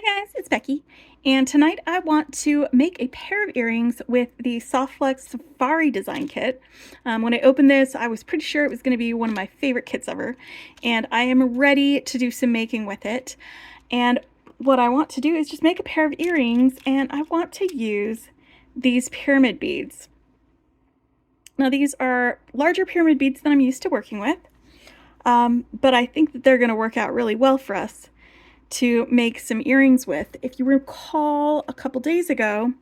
Hi guys, it's Becky, and tonight I want to make a pair of earrings with the Softflex Safari design kit. When I opened this, I was pretty sure it was going to be one of my favorite kits ever, and I am ready to do some making with it. And what I want to do is just make a pair of earrings, and I want to use these pyramid beads. Now these are larger pyramid beads than I'm used to working with, but I think that they're going to work out really well for us to make some earrings with. If you recall a couple days ago,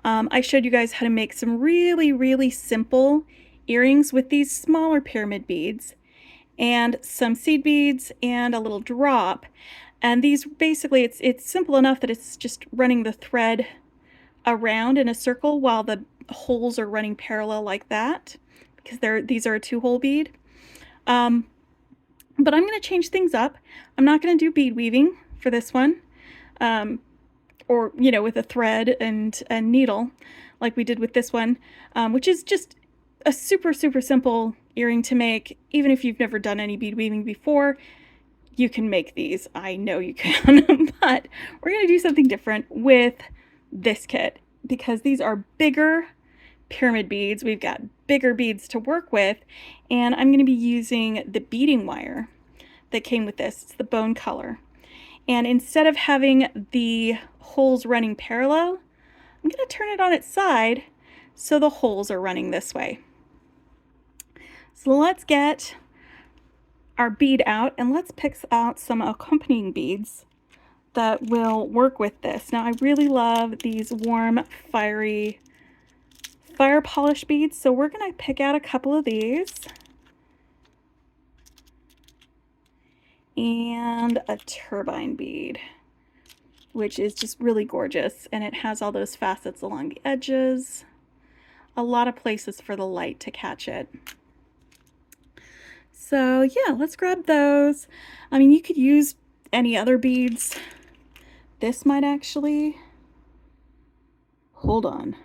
I showed you guys how to make some really simple earrings with these smaller pyramid beads and some seed beads and a little drop. And these basically, it's simple enough that it's just running the thread around in a circle while the holes are running parallel like that, because these are a 2-hole bead. But I'm going to change things up. I'm not going to do bead weaving for this one, or with a thread and a needle like we did with this one, which is just a super simple earring to make. Even if you've never done any bead weaving before, you can make these. I know you can. But we're going to do something different with this kit because these are bigger pyramid beads. We've got bigger beads to work with, and I'm going to be using the beading wire that came with this. It's the bone color. And instead of having the holes running parallel, I'm going to turn it on its side so the holes are running this way. So let's get our bead out and let's pick out some accompanying beads that will work with this. Now I really love these warm, fiery fire polish beads, so we're going to pick out a couple of these. And a turbine bead, which is just really gorgeous, and it has all those facets along the edges, a lot of places for the light to catch it. So yeah, let's grab those. I mean, you could use any other beads. This might actually, hold on,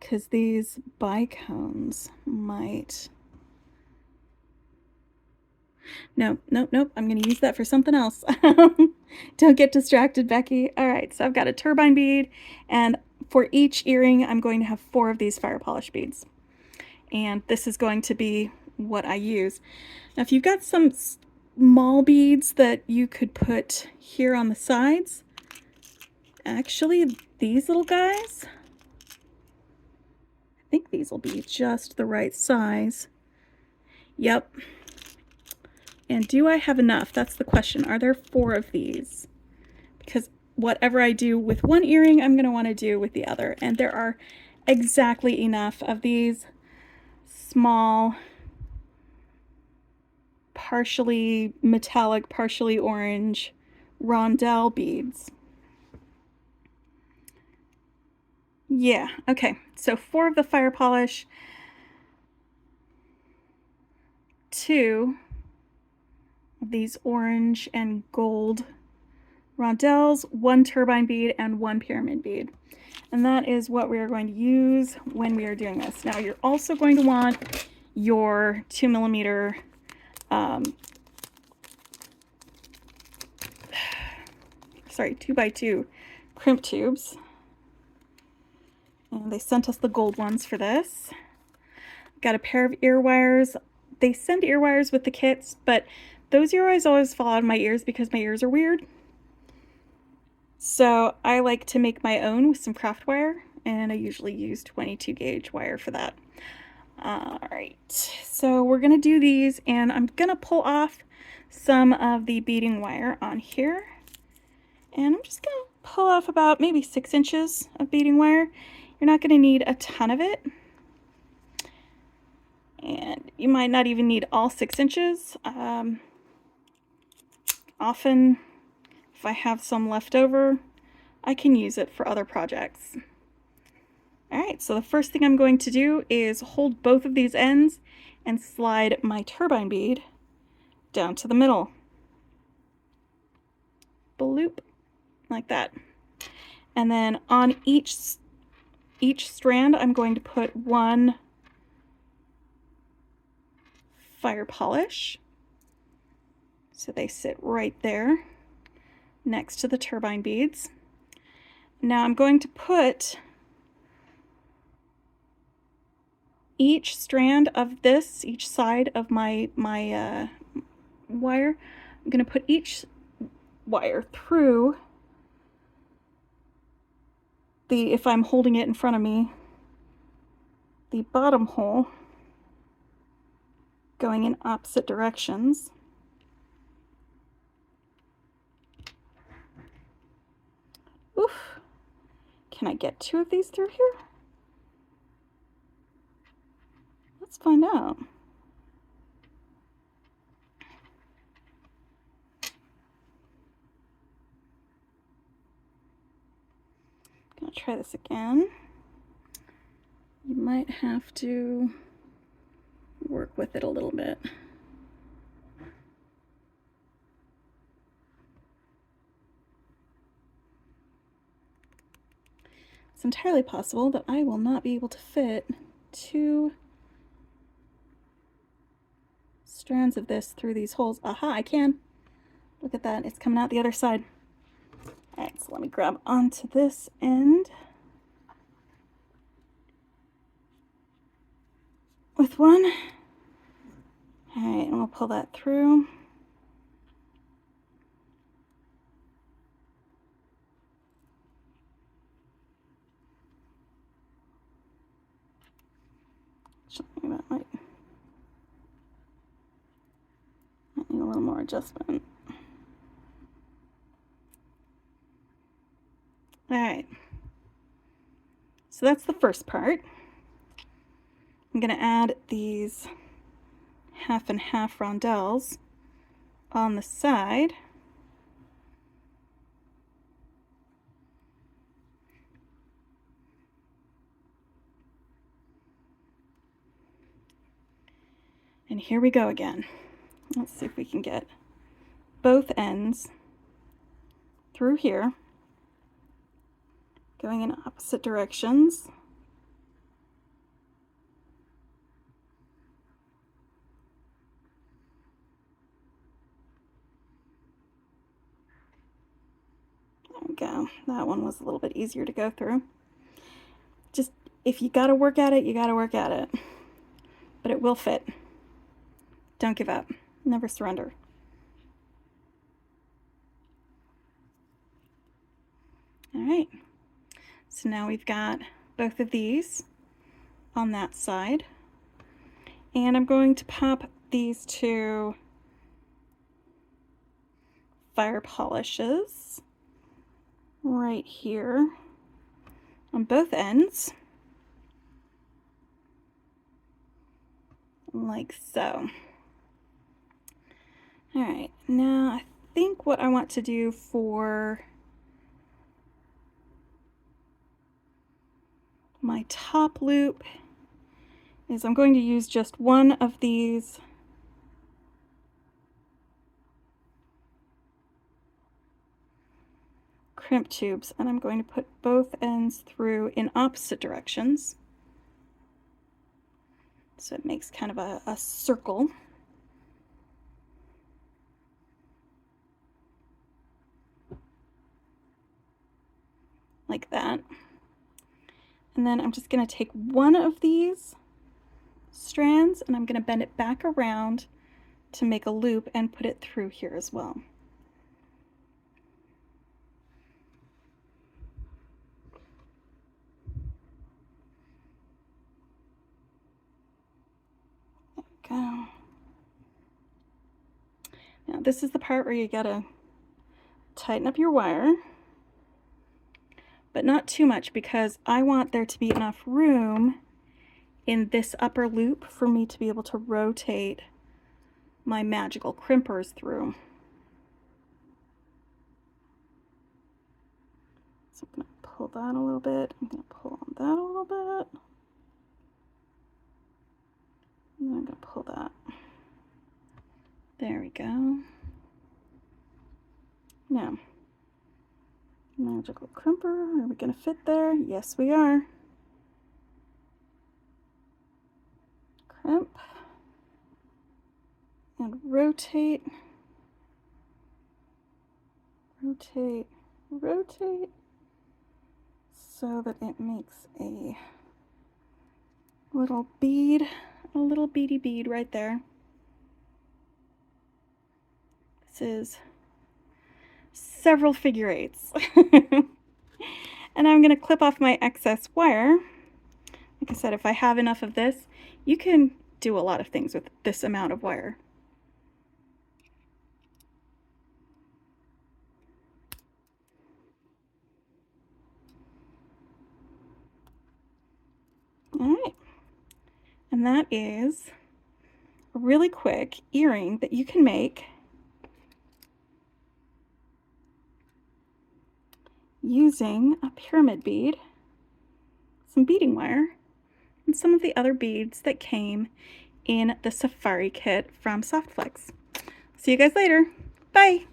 because these bicones might, nope, I'm going to use that for something else. Don't get distracted, Becky. All right, so I've got a turbine bead, and for each earring, I'm going to have 4 of these fire polish beads. And this is going to be what I use. Now, if you've got some small beads that you could put here on the sides, actually, these little guys, I think these will be just the right size. Yep. And do I have enough? That's the question. Are there 4 of these? Because whatever I do with one earring, I'm going to want to do with the other. And there are exactly enough of these small, partially metallic, partially orange rondelle beads. Yeah, okay. So 4 of the fire polish, 2 of these orange and gold rondelles, 1 turbine bead, and 1 pyramid bead. And that is what we are going to use when we are doing this. Now you're also going to want your 2mm, sorry, 2x2 crimp tubes. And they sent us the gold ones for this. Got a pair of ear wires. They send ear wires with the kits, but those ear wires always fall out of my ears because my ears are weird. So I like to make my own with some craft wire, and I usually use 22 gauge wire for that. All right, so we're gonna do these, and I'm gonna pull off some of the beading wire on here, and I'm just gonna pull off about maybe 6 inches of beading wire. You're not gonna need a ton of it, and you might not even need all 6 inches. Often, if I have some left over, I can use it for other projects. All right, so the first thing I'm going to do is hold both of these ends and slide my turbine bead down to the middle. Bloop, like that. And then on each strand, I'm going to put 1 fire polish. So they sit right there. next to the turbine beads. Now I'm going to put each strand of this, each side of my wire, I'm going to put each wire through the, if I'm holding it in front of me, the bottom hole, going in opposite directions. Oof. Can I get 2 of these through here? Let's find out. Gonna try this again. You might have to work with it a little bit. It's entirely possible that I will not be able to fit 2 strands of this through these holes. Aha, I can. Look at that, it's coming out the other side. All right, so let me grab onto this end with one. All right, and we'll pull that through. That might need a little more adjustment. All right, so that's the first part. I'm going to add these half and half rondelles on the side. And here we go again. Let's see if we can get both ends through here, going in opposite directions. There we go. That one was a little bit easier to go through. Just, if you gotta work at it, you gotta work at it. But it will fit. Don't give up. Never surrender. All right. So now we've got both of these on that side. And I'm going to pop these 2 fire polishes right here on both ends, like so. All right, now I think what I want to do for my top loop is I'm going to use just one of these crimp tubes, and I'm going to put both ends through in opposite directions. So it makes kind of a circle. Like that. And then I'm just going to take one of these strands and I'm going to bend it back around to make a loop and put it through here as well. There we go. Now this is the part where you gotta tighten up your wire, but not too much, because I want there to be enough room in this upper loop for me to be able to rotate my magical crimpers through. So I'm going to pull that a little bit. I'm going to pull on that a little bit. And then I'm going to pull that. There we go. Now, magical crimper, are we going to fit there? Yes, we are. Crimp. And rotate rotate, rotate, so that it makes a little bead, a little beady bead right there. This is several figure eights. And I'm going to clip off my excess wire. Like I said, if I have enough of this, you can do a lot of things with this amount of wire. All right. And that is a really quick earring that you can make using a pyramid bead, some beading wire, and some of the other beads that came in the Safari kit from Softflex. See you guys later. Bye!